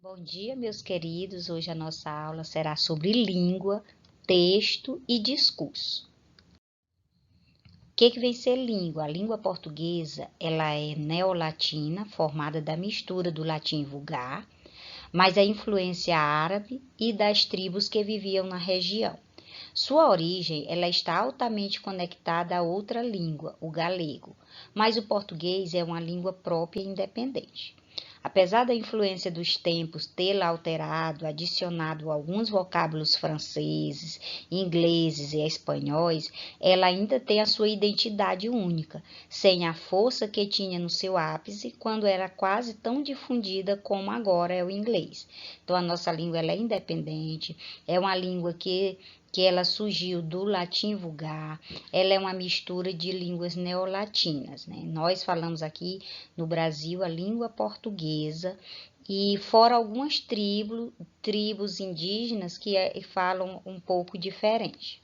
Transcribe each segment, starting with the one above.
Bom dia, meus queridos. Hoje a nossa aula será sobre língua, texto e discurso. O que vem ser língua? A língua portuguesa, ela é neolatina, formada da mistura do latim vulgar, mas a influência árabe e das tribos que viviam na região. Sua origem, ela está altamente conectada a outra língua, o galego, mas o português é uma língua própria e independente. Apesar da influência dos tempos tê-la alterado, adicionado alguns vocábulos franceses, ingleses e espanhóis, ela ainda tem a sua identidade única, sem a força que tinha no seu ápice, quando era quase tão difundida como agora é o inglês. Então, a nossa língua ela é independente, é uma língua que ela surgiu do latim vulgar, ela é uma mistura de línguas neolatinas, né? Nós falamos aqui no Brasil a língua portuguesa e fora algumas tribos indígenas que falam um pouco diferente.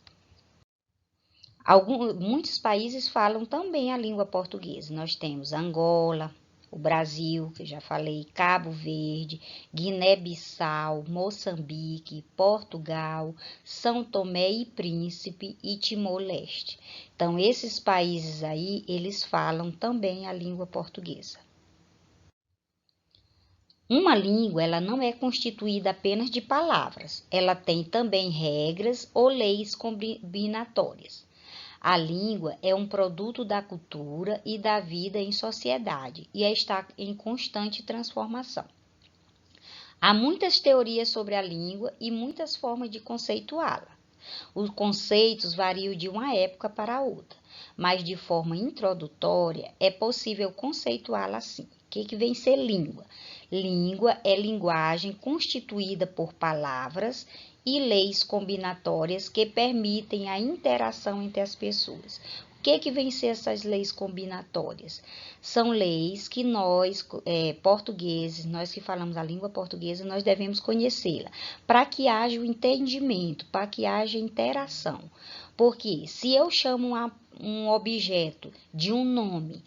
Muitos países falam também a língua portuguesa. Nós temos Angola, o Brasil, que eu já falei, Cabo Verde, Guiné-Bissau, Moçambique, Portugal, São Tomé e Príncipe e Timor-Leste. Então, esses países aí, eles falam também a língua portuguesa. Uma língua, ela não é constituída apenas de palavras, ela tem também regras ou leis combinatórias. A língua é um produto da cultura e da vida em sociedade e está em constante transformação. Há muitas teorias sobre a língua e muitas formas de conceituá-la. Os conceitos variam de uma época para outra, mas de forma introdutória é possível conceituá-la assim. O que vem ser língua? Língua é linguagem constituída por palavras e leis combinatórias que permitem a interação entre as pessoas. O que vem ser essas leis combinatórias? São leis que nós, portugueses, nós que falamos a língua portuguesa, nós devemos conhecê-la, para que haja o entendimento, para que haja interação. Porque se eu chamo um objeto de um nome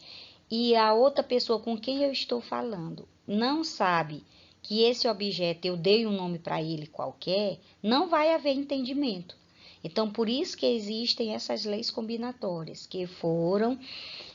e a outra pessoa com quem eu estou falando não sabe que esse objeto eu dei um nome para ele qualquer, não vai haver entendimento. Então, por isso que existem essas leis combinatórias, que foram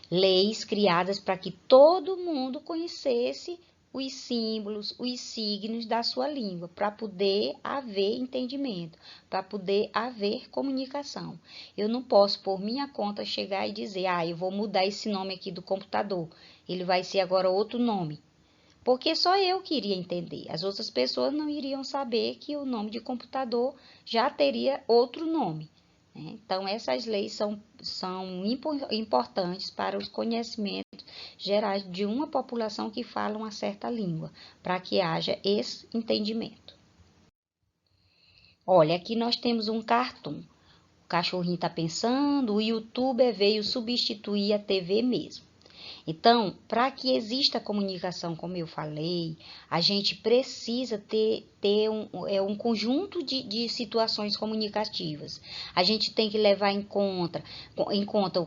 leis criadas para que todo mundo conhecesse os símbolos, os signos da sua língua, para poder haver entendimento, para poder haver comunicação. Eu não posso, por minha conta, chegar e dizer, eu vou mudar esse nome aqui do computador, ele vai ser agora outro nome. Porque só eu queria entender. As outras pessoas não iriam saber que o nome de computador já teria outro nome. Né? Então, essas leis são importantes para os conhecimentos gerais de uma população que fala uma certa língua, para que haja esse entendimento. Olha, aqui nós temos um cartoon. O cachorrinho está pensando, o YouTuber veio substituir a TV mesmo. Então, para que exista comunicação, como eu falei, a gente precisa ter um conjunto de situações comunicativas. A gente tem que levar em conta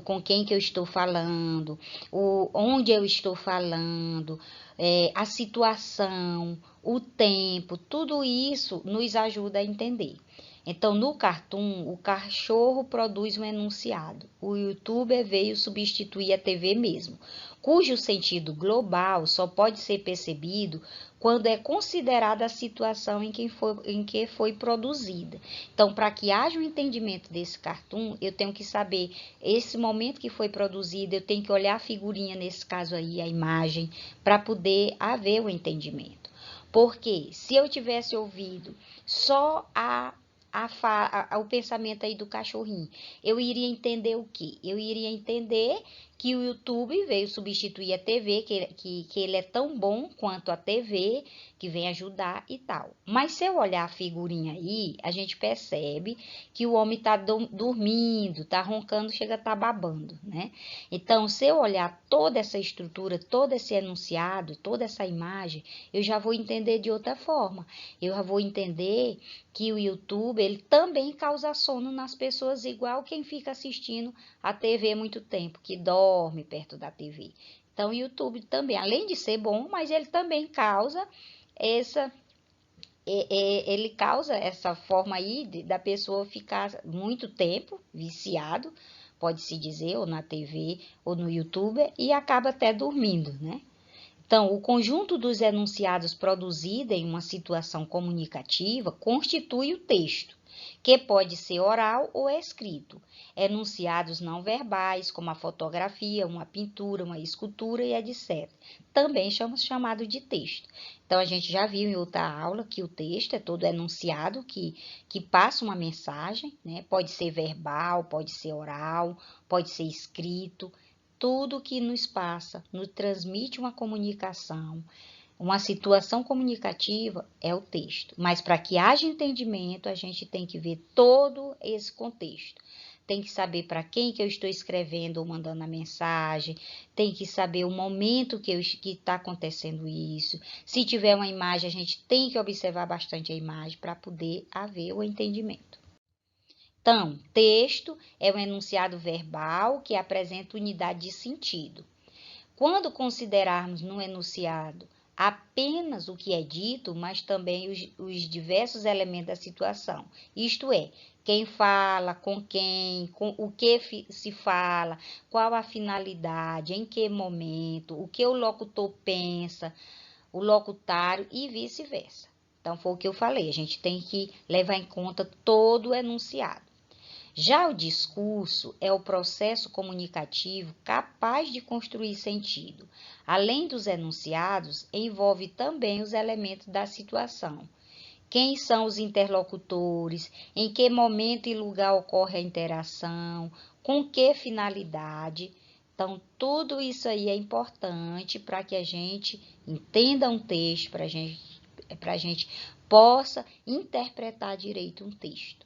com quem que eu estou falando, onde eu estou falando, a situação, o tempo, tudo isso nos ajuda a entender. Então, no cartoon, o cachorro produz um enunciado. O YouTuber veio substituir a TV mesmo, cujo sentido global só pode ser percebido quando é considerada a situação em que foi produzida. Então, para que haja um entendimento desse cartoon, eu tenho que saber esse momento que foi produzido, eu tenho que olhar a figurinha, nesse caso aí, a imagem, para poder haver o entendimento. Porque se eu tivesse ouvido só o pensamento aí do cachorrinho, eu iria entender o quê? Eu iria entender que o YouTube veio substituir a TV, que ele é tão bom quanto a TV, que vem ajudar e tal. Mas se eu olhar a figurinha aí, a gente percebe que o homem está dormindo, está roncando, chega a estar babando, né? Então, se eu olhar toda essa estrutura, todo esse enunciado, toda essa imagem, eu já vou entender de outra forma. Eu já vou entender que o YouTube, ele também causa sono nas pessoas, igual quem fica assistindo a TV muito tempo, que dorme perto da TV. Então, o YouTube também, além de ser bom, mas ele também causa ele causa essa forma aí da pessoa ficar muito tempo viciado, pode-se dizer, ou na TV, ou no YouTube, e acaba até dormindo, né? Então, o conjunto dos enunciados produzido em uma situação comunicativa constitui o texto, que pode ser oral ou escrito. Enunciados não verbais, como a fotografia, uma pintura, uma escultura e etc. Também chamado de texto. Então, a gente já viu em outra aula que o texto é todo enunciado que passa uma mensagem, né? Pode ser verbal, pode ser oral, pode ser escrito. Tudo que nos passa, nos transmite uma comunicação, uma situação comunicativa é o texto. Mas para que haja entendimento, a gente tem que ver todo esse contexto. Tem que saber para quem que eu estou escrevendo ou mandando a mensagem, tem que saber o momento que está acontecendo isso. Se tiver uma imagem, a gente tem que observar bastante a imagem para poder haver o entendimento. Então, texto é um enunciado verbal que apresenta unidade de sentido. Quando considerarmos no enunciado apenas o que é dito, mas também os diversos elementos da situação, isto é, quem fala, com quem, com o que se fala, qual a finalidade, em que momento, o que o locutor pensa, o locutário e vice-versa. Então, foi o que eu falei, a gente tem que levar em conta todo o enunciado. Já o discurso é o processo comunicativo capaz de construir sentido. Além dos enunciados, envolve também os elementos da situação. Quem são os interlocutores, em que momento e lugar ocorre a interação, com que finalidade. Então, tudo isso aí é importante para que a gente entenda um texto, para a gente possa interpretar direito um texto.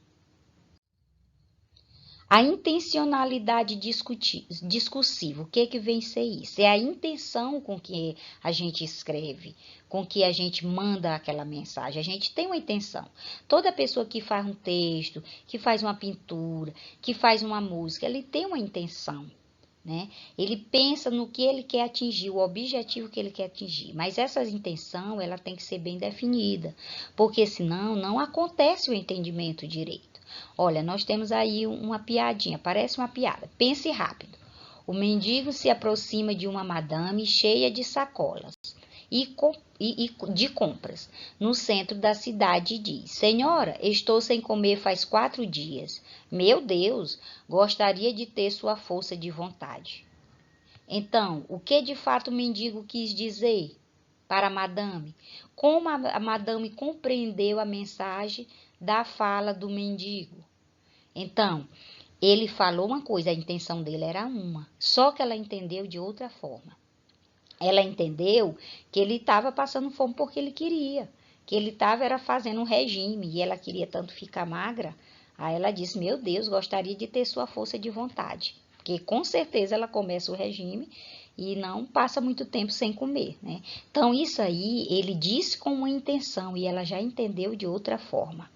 A intencionalidade discursiva, o que vem ser isso? É a intenção com que a gente escreve, com que a gente manda aquela mensagem. A gente tem uma intenção. Toda pessoa que faz um texto, que faz uma pintura, que faz uma música, ele tem uma intenção. Né? Ele pensa no que ele quer atingir, o objetivo que ele quer atingir. Mas essa intenção, ela tem que ser bem definida, porque senão não acontece o entendimento direito. Olha, nós temos aí uma piadinha, parece uma piada. Pense rápido. O mendigo se aproxima de uma madame cheia de sacolas e de compras no centro da cidade e diz: Senhora, estou sem comer faz 4 dias. Meu Deus, gostaria de ter sua força de vontade. Então, o que de fato o mendigo quis dizer para a madame? Como a madame compreendeu a mensagem da fala do mendigo? Então, ele falou uma coisa, a intenção dele era uma, só que ela entendeu de outra forma. Ela entendeu que ele estava passando fome porque ele queria, que ele estava fazendo um regime e ela queria tanto ficar magra. Aí ela disse: Meu Deus, gostaria de ter sua força de vontade, porque com certeza ela começa o regime e não passa muito tempo sem comer, né? Então, isso aí ele disse com uma intenção e ela já entendeu de outra forma.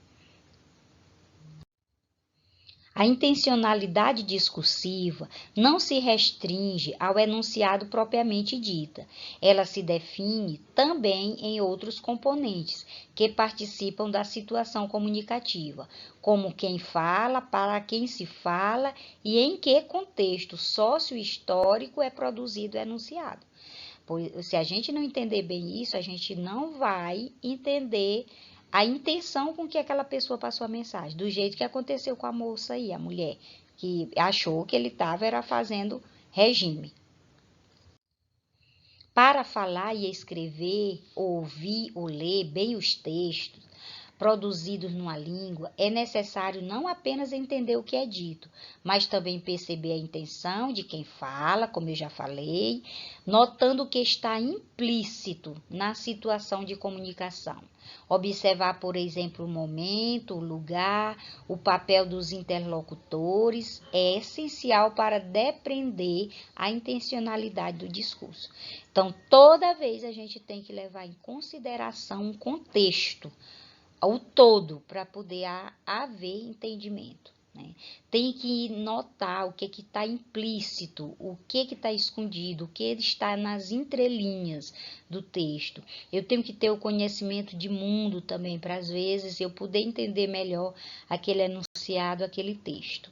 A intencionalidade discursiva não se restringe ao enunciado propriamente dita. Ela se define também em outros componentes que participam da situação comunicativa, como quem fala, para quem se fala e em que contexto sócio-histórico é produzido o enunciado. Pois, se a gente não entender bem isso, a gente não vai entender a intenção com que aquela pessoa passou a mensagem, do jeito que aconteceu com a moça aí, a mulher, que achou que ele estava fazendo regime. Para falar e escrever, ouvir ou ler bem os textos produzidos numa língua, é necessário não apenas entender o que é dito, mas também perceber a intenção de quem fala, como eu já falei, notando o que está implícito na situação de comunicação. Observar, por exemplo, o momento, o lugar, o papel dos interlocutores é essencial para depreender a intencionalidade do discurso. Então, toda vez a gente tem que levar em consideração um contexto, o todo, para poder haver entendimento. né? Tem que notar o que está implícito, o que está escondido, o que está nas entrelinhas do texto. Eu tenho que ter o conhecimento de mundo também, para às vezes eu poder entender melhor aquele enunciado, aquele texto.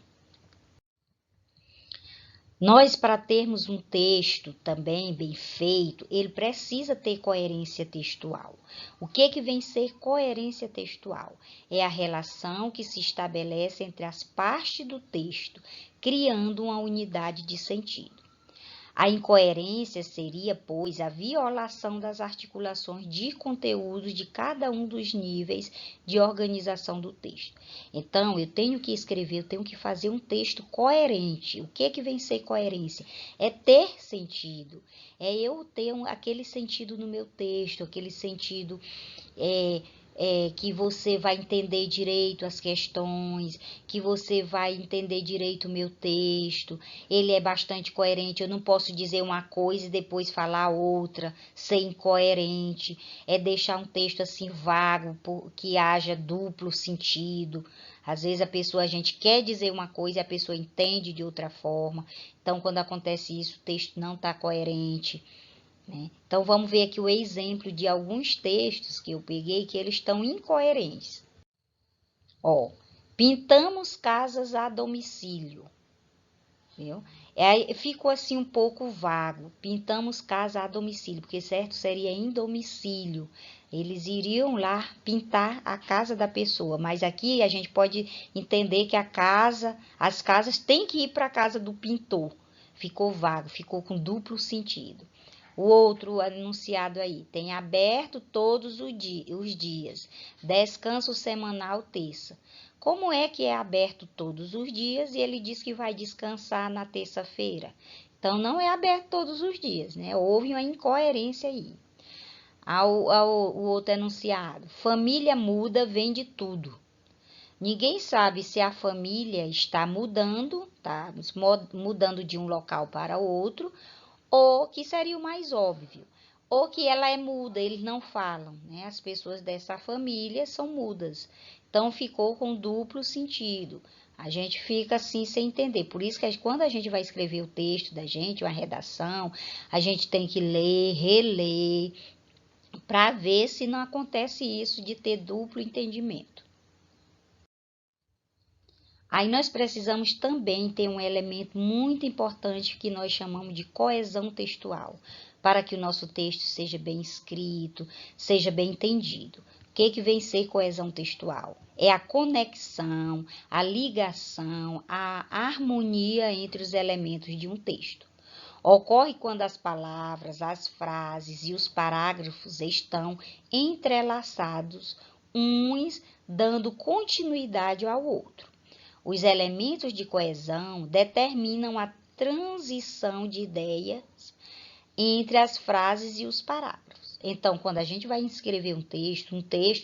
Nós, para termos um texto também bem feito, ele precisa ter coerência textual. O que vem ser coerência textual? É a relação que se estabelece entre as partes do texto, criando uma unidade de sentido. A incoerência seria, pois, a violação das articulações de conteúdo de cada um dos níveis de organização do texto. Então, eu tenho que escrever, eu tenho que fazer um texto coerente. O que vem ser coerência? É ter sentido, é eu ter aquele sentido no meu texto, aquele sentido que você vai entender direito as questões, que você vai entender direito o meu texto. Ele é bastante coerente, eu não posso dizer uma coisa e depois falar outra, ser incoerente. É deixar um texto assim vago, que haja duplo sentido. Às vezes a gente quer dizer uma coisa e a pessoa entende de outra forma. Então, quando acontece isso, o texto não está coerente. Né? Então, vamos ver aqui o exemplo de alguns textos que eu peguei que eles estão incoerentes. Ó, pintamos casas a domicílio. Viu? Ficou assim um pouco vago. Pintamos casa a domicílio, porque certo seria em domicílio. Eles iriam lá pintar a casa da pessoa, mas aqui a gente pode entender que as casas têm que ir para a casa do pintor. Ficou vago, ficou com duplo sentido. O outro anunciado aí, tem aberto todos os dias, descanso semanal terça. Como é que é aberto todos os dias e ele diz que vai descansar na terça-feira? Então, não é aberto todos os dias, né? Houve uma incoerência aí. O outro enunciado, família muda, vende tudo. Ninguém sabe se a família está mudando, tá? Mudando de um local para outro, ou que seria o mais óbvio, ou que ela é muda, eles não falam, né? As pessoas dessa família são mudas. Então ficou com duplo sentido. A gente fica assim sem entender. Por isso que quando a gente vai escrever o texto da gente, uma redação, a gente tem que ler, reler, para ver se não acontece isso de ter duplo entendimento. Aí nós precisamos também ter um elemento muito importante que nós chamamos de coesão textual, para que o nosso texto seja bem escrito, seja bem entendido. O que vem ser coesão textual? É a conexão, a ligação, a harmonia entre os elementos de um texto. Ocorre quando as palavras, as frases e os parágrafos estão entrelaçados, uns dando continuidade ao outro. Os elementos de coesão determinam a transição de ideias entre as frases e os parágrafos. Então, quando a gente vai escrever um texto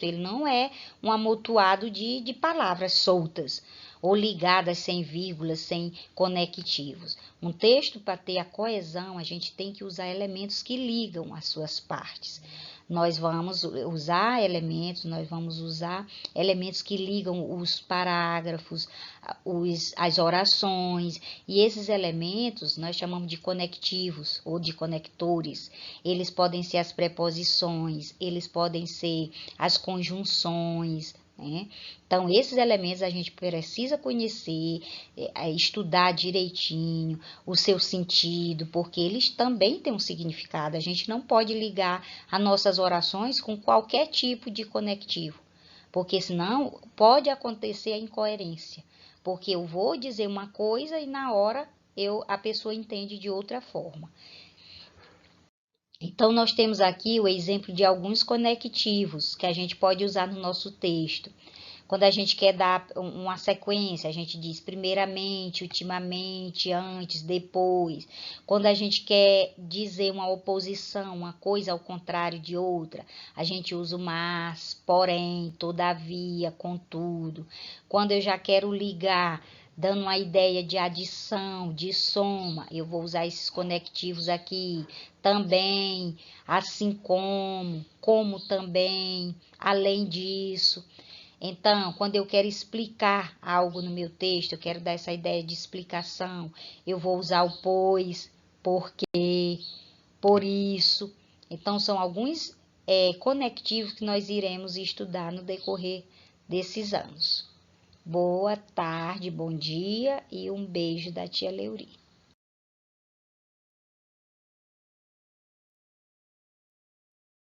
ele não é um amontoado de palavras soltas ou ligadas sem vírgulas, sem conectivos. Um texto, para ter a coesão, a gente tem que usar elementos que ligam as suas partes. Nós vamos usar elementos que ligam os parágrafos, as orações, e esses elementos nós chamamos de conectivos ou de conectores. Eles podem ser as preposições, eles podem ser as conjunções, né? Então, esses elementos a gente precisa conhecer, estudar direitinho o seu sentido, porque eles também têm um significado. A gente não pode ligar as nossas orações com qualquer tipo de conectivo, porque senão pode acontecer a incoerência, porque eu vou dizer uma coisa e na hora a pessoa entende de outra forma. Então, nós temos aqui o exemplo de alguns conectivos que a gente pode usar no nosso texto. Quando a gente quer dar uma sequência, a gente diz primeiramente, ultimamente, antes, depois. Quando a gente quer dizer uma oposição, uma coisa ao contrário de outra, a gente usa o mas, porém, todavia, contudo. Quando eu já quero ligar, dando uma ideia de adição, de soma, eu vou usar esses conectivos aqui. Também, assim como também, além disso. Então, quando eu quero explicar algo no meu texto, eu quero dar essa ideia de explicação, eu vou usar o pois, porque, por isso. Então, são alguns conectivos que nós iremos estudar no decorrer desses anos. Boa tarde, bom dia e um beijo da tia Leuri.